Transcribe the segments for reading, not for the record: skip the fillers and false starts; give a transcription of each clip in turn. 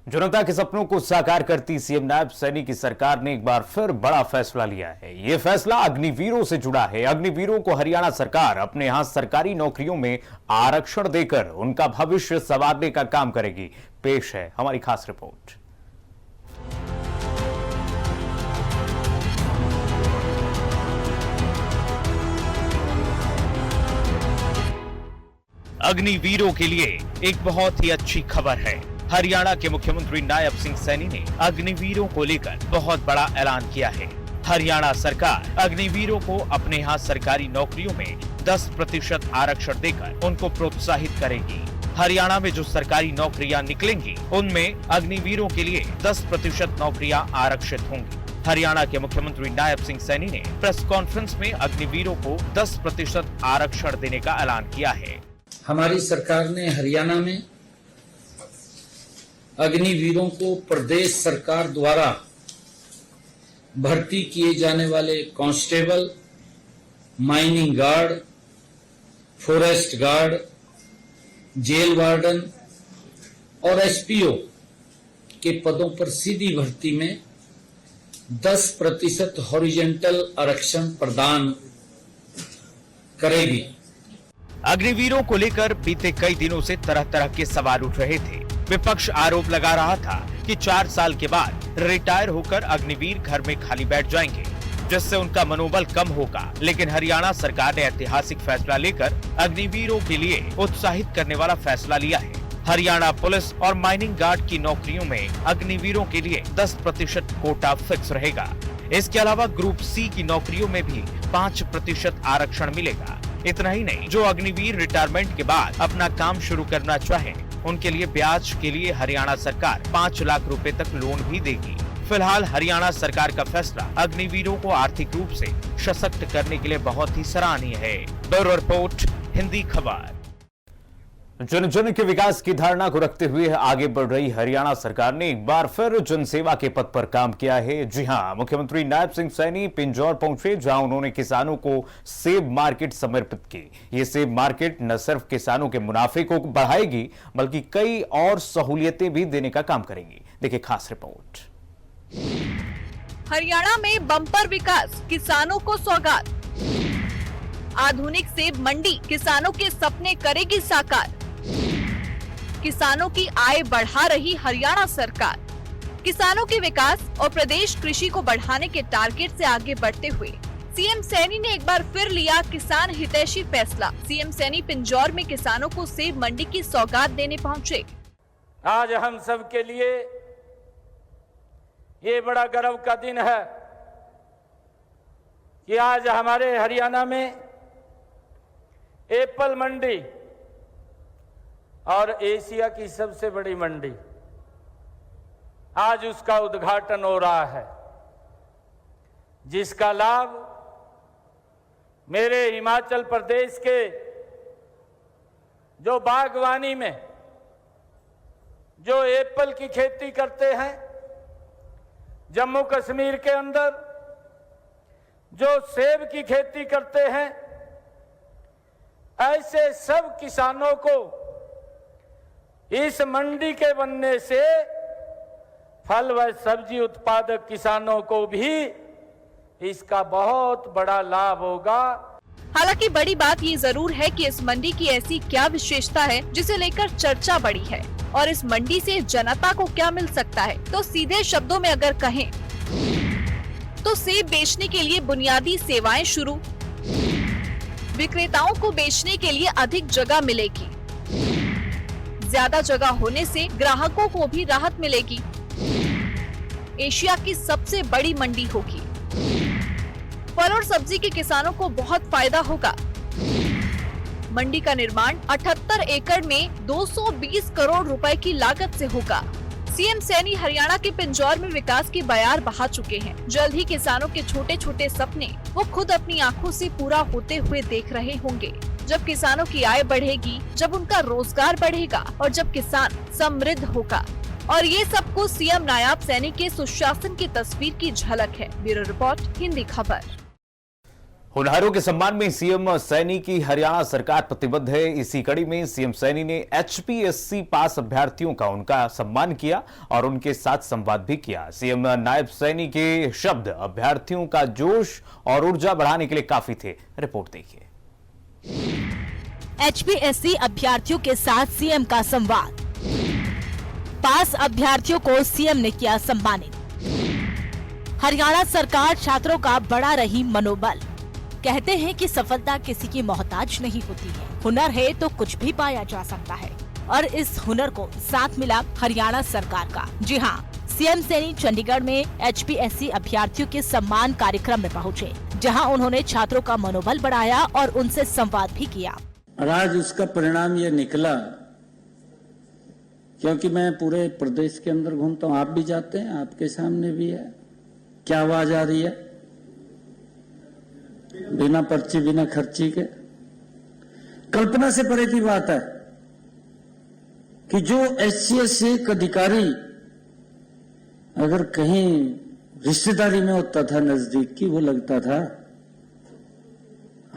जनता के सपनों को साकार करती सीएम नायब सैनी की सरकार ने एक बार फिर बड़ा फैसला लिया है। यह फैसला अग्निवीरों से जुड़ा है। अग्निवीरों को हरियाणा सरकार अपने यहां सरकारी नौकरियों में आरक्षण देकर उनका भविष्य संवारने का काम करेगी। पेश है हमारी खास रिपोर्ट। अग्निवीरों के लिए एक बहुत ही अच्छी खबर है। हरियाणा के मुख्यमंत्री नायब सिंह सैनी ने अग्निवीरों को लेकर बहुत बड़ा ऐलान किया है। हरियाणा सरकार अग्निवीरों को अपने यहाँ सरकारी नौकरियों में 10% आरक्षण देकर उनको प्रोत्साहित करेगी। हरियाणा में जो सरकारी नौकरियां निकलेंगी उनमें अग्निवीरों के लिए 10% नौकरियां आरक्षित होंगी। हरियाणा के मुख्यमंत्री नायब सिंह सैनी ने प्रेस कॉन्फ्रेंस में अग्निवीरों को 10% आरक्षण देने का ऐलान किया है। हमारी सरकार ने हरियाणा में अग्निवीरों को प्रदेश सरकार द्वारा भर्ती किए जाने वाले constable, mining guard, forest guard, jail warden और एसपीओ के पदों पर सीधी भर्ती में 10% हॉरिजॉन्टल आरक्षण प्रदान करेगी। अग्निवीरों को लेकर बीते कई दिनों से तरह तरह के सवाल उठ रहे थे। विपक्ष आरोप लगा रहा था कि 4 साल के बाद रिटायर होकर अग्निवीर घर में खाली बैठ जाएंगे, जिससे उनका मनोबल कम होगा। लेकिन हरियाणा सरकार ने ऐतिहासिक फैसला लेकर अग्निवीरों के लिए उत्साहित करने वाला फैसला लिया है। हरियाणा पुलिस और माइनिंग गार्ड की नौकरियों में अग्निवीरों के लिए 10% कोटा फिक्स रहेगा। इसके अलावा ग्रुप सी की नौकरियों में भी 5% आरक्षण मिलेगा। इतना ही नहीं, जो अग्निवीर रिटायरमेंट के बाद अपना काम शुरू करना चाहे उनके लिए ब्याज के लिए हरियाणा सरकार 5 लाख रुपए तक लोन भी देगी। फिलहाल हरियाणा सरकार का फैसला अग्निवीरों को आर्थिक रूप से सशक्त करने के लिए बहुत ही सराहनीय है। ब्यूरो रिपोर्ट, हिंदी खबर। जन जन के विकास की धारणा को रखते हुए आगे बढ़ रही हरियाणा सरकार ने एक बार फिर जनसेवा के पथ पर काम किया है। जी हां, मुख्यमंत्री नायब सिंह सैनी पिंजौर पहुंचे, जहां उन्होंने किसानों को सेब मार्केट समर्पित की। ये सेब मार्केट न सिर्फ किसानों के मुनाफे को बढ़ाएगी बल्कि कई और सहूलियतें भी देने का काम करेगी। देखिए खास रिपोर्ट। हरियाणा में बम्पर विकास, किसानों को सौगात। आधुनिक सेब मंडी किसानों के सपने करेगी साकार। किसानों की आय बढ़ा रही हरियाणा सरकार। किसानों के विकास और प्रदेश कृषि को बढ़ाने के टारगेट से आगे बढ़ते हुए सीएम सैनी ने एक बार फिर लिया किसान हितैषी फैसला। सीएम सैनी पिंजौर में किसानों को सेब मंडी की सौगात देने पहुंचे। आज हम सब के लिए ये बड़ा गर्व का दिन है कि आज हमारे हरियाणा में एप्पल मंडी और एशिया की सबसे बड़ी मंडी, आज उसका उद्घाटन हो रहा है, जिसका लाभ मेरे हिमाचल प्रदेश के जो बागवानी में जो एप्पल की खेती करते हैं, जम्मू कश्मीर के अंदर जो सेब की खेती करते हैं, ऐसे सब किसानों को इस मंडी के बनने से फल व सब्जी उत्पादक किसानों को भी इसका बहुत बड़ा लाभ होगा। हालांकि बड़ी बात ये जरूर है कि इस मंडी की ऐसी क्या विशेषता है जिसे लेकर चर्चा बढ़ी है और इस मंडी से जनता को क्या मिल सकता है। तो सीधे शब्दों में अगर कहें तो सेब बेचने के लिए बुनियादी सेवाएं शुरू, विक्रेताओं को बेचने के लिए अधिक जगह मिलेगी, ज्यादा जगह होने से ग्राहकों को भी राहत मिलेगी, एशिया की सबसे बड़ी मंडी होगी, फल और सब्जी के किसानों को बहुत फायदा होगा। मंडी का निर्माण 78 एकड़ में 220 करोड़ रुपए की लागत से होगा। सीएम सैनी हरियाणा के पिंजौर में विकास की बयार बहा चुके हैं। जल्द ही किसानों के छोटे छोटे सपने वो खुद अपनी आंखों से पूरा होते हुए देख रहे होंगे। जब किसानों की आय बढ़ेगी, जब उनका रोजगार बढ़ेगा और जब किसान समृद्ध होगा। और ये सब कुछ सीएम नायब सैनी के सुशासन की तस्वीर की झलक है। ब्यूरो रिपोर्ट, हिंदी खबर। होनहारों के सम्मान में सीएम सैनी की हरियाणा सरकार प्रतिबद्ध है। इसी कड़ी में सीएम सैनी ने एचपीएससी पास अभ्यर्थियों का उनका सम्मान किया और उनके साथ संवाद भी किया। सीएम नायब सैनी के शब्द अभ्यर्थियों का जोश और ऊर्जा बढ़ाने के लिए काफी थे। रिपोर्ट देखिए। एचपीएससी अभ्यर्थियों के साथ सीएम का संवाद। पास अभ्यर्थियों को सीएम ने किया सम्मानित। हरियाणा सरकार छात्रों का बढ़ा रही मनोबल। कहते हैं कि सफलता किसी की मोहताज नहीं होती है, हुनर है तो कुछ भी पाया जा सकता है और इस हुनर को साथ मिला हरियाणा सरकार का। जी हां, सीएम सैनी चंडीगढ़ में एचपीएससी अभ्यर्थियों के सम्मान कार्यक्रम में पहुंचे, जहां उन्होंने छात्रों का मनोबल बढ़ाया और उनसे संवाद भी किया। और आज उसका परिणाम ये निकला, क्योंकि मैं पूरे प्रदेश के अंदर घूमता हूं, आप भी जाते हैं, आपके सामने भी है। क्या आवाज आ रही है? बिना पर्ची बिना खर्ची के। कल्पना से परे की बात है कि जो एचसीएससी एक अधिकारी अगर कहीं रिश्तेदारी में होता था नजदीक की, वो लगता था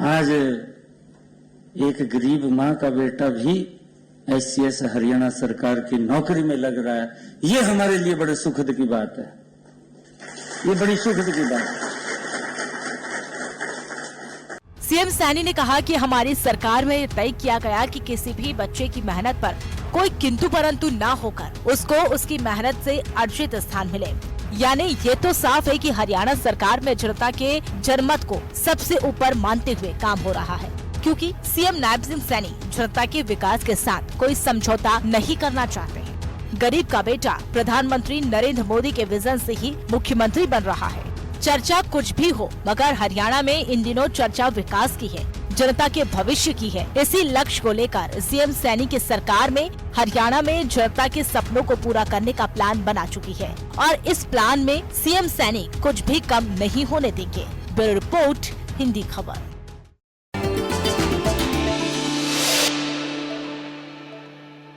आज एक गरीब मां का बेटा भी एचसीएस हरियाणा सरकार की नौकरी में लग रहा है। ये हमारे लिए बड़े सुखद की बात है, ये बड़ी सुखद की बात है। सीएम सैनी ने कहा कि हमारी सरकार में तय किया गया कि किसी भी बच्चे की मेहनत पर कोई किंतु परंतु ना होकर उसको उसकी मेहनत से अर्जित स्थान मिले। यानी ये तो साफ है कि हरियाणा सरकार में जनता के जनमत को सबसे ऊपर मानते हुए काम हो रहा है, क्योंकि सीएम नायब सिंह सैनी जनता के विकास के साथ कोई समझौता नहीं करना चाहते हैं। गरीब का बेटा प्रधानमंत्री नरेंद्र मोदी के विजन से ही मुख्यमंत्री बन रहा है। चर्चा कुछ भी हो, मगर हरियाणा में इन दिनों चर्चा विकास की है, जनता के भविष्य की है। इसी लक्ष्य को लेकर सीएम सैनी की सरकार में हरियाणा में जनता के सपनों को पूरा करने का प्लान बना चुकी है और इस प्लान में सीएम सैनी कुछ भी कम नहीं होने देंगे। ब्यूरो रिपोर्ट, हिंदी खबर।